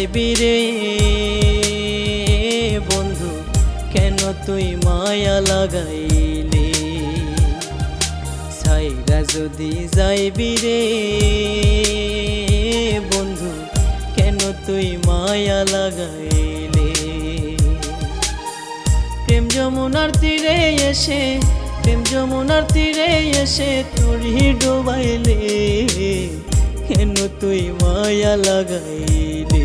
যাইবি রে বন্ধু, কেন তুই মায়া লাগাইলি? ছাইরা যদি যাইবি রে বন্ধু, কেন তুই মায়া লাগাইলি? প্রেম যমুনার তীরে এসে, প্রেম যমুনার তীরে এসে তোরি ডুবাইলে, কেন তুই মায়া লাগাইলি?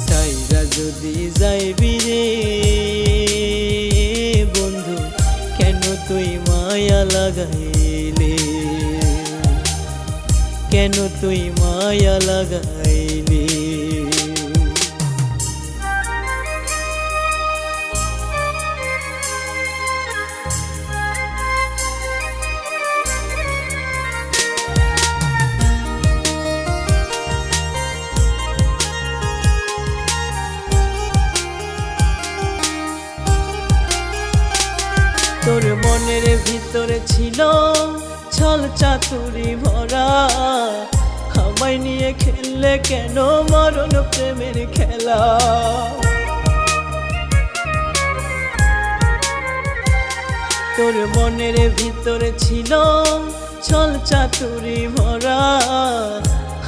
ছাইরা যদি যাইবি রে বন্ধু, কেন তুই মায়া লাগাইলি? কেন তুই মায়া লাগাইলি? তোর মনের ভিতরে ছিল ছল চাতুরি ভরা, আমায় নিয়ে খেললে কেন মরণ প্রেমের খেলা? তোর মনের ভিতরে ছিল ছল চাতুরি ভরা,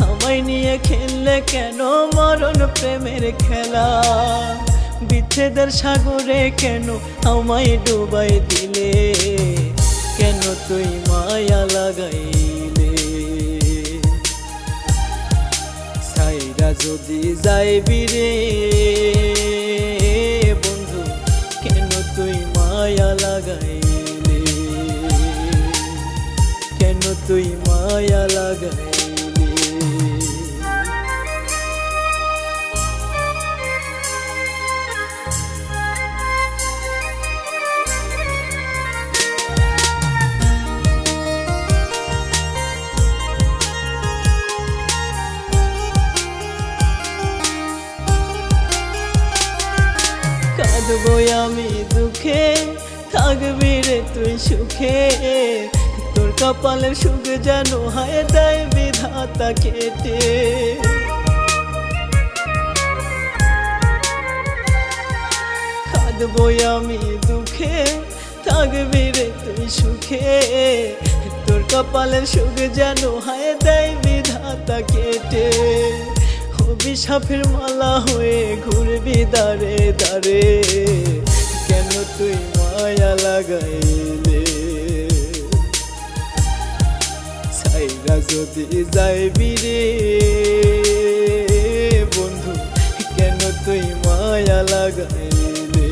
আমায় নিয়ে খেললে কেন মরণ প্রেমের খেলা? বিচ্ছেদের সাগরে কেন আমায় ডুবাই দিলে, কেন তুই মায়া লাগাইলে? ছাইরা যদি যাইবি রে বন্ধু, কেন তুই মায়া লাগাইলে? কেন তুই মায়া লাগাইলে? কাঁদবো আমি দুঃখে, থাকবি রে তুই সুখে, তোর কপালের সুখ যেন হয় দেয় বিধাতা কেটে। কাঁদবো আমি দুঃখে, থাকবি রে তুই সুখে, তোর কপালের সুখ যেন হয় দেয় বিধাতা কেটে। অভিশাপের মালা হয়ে ঘুরবি দাঁড়ে দাঁড়ে, কেন তুই মায়া লাগাইলে? ছাইরা যদি যাইবি রে বন্ধু, কেন তুই মায়া লাগাইলে?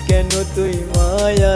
কেন তুই মায়া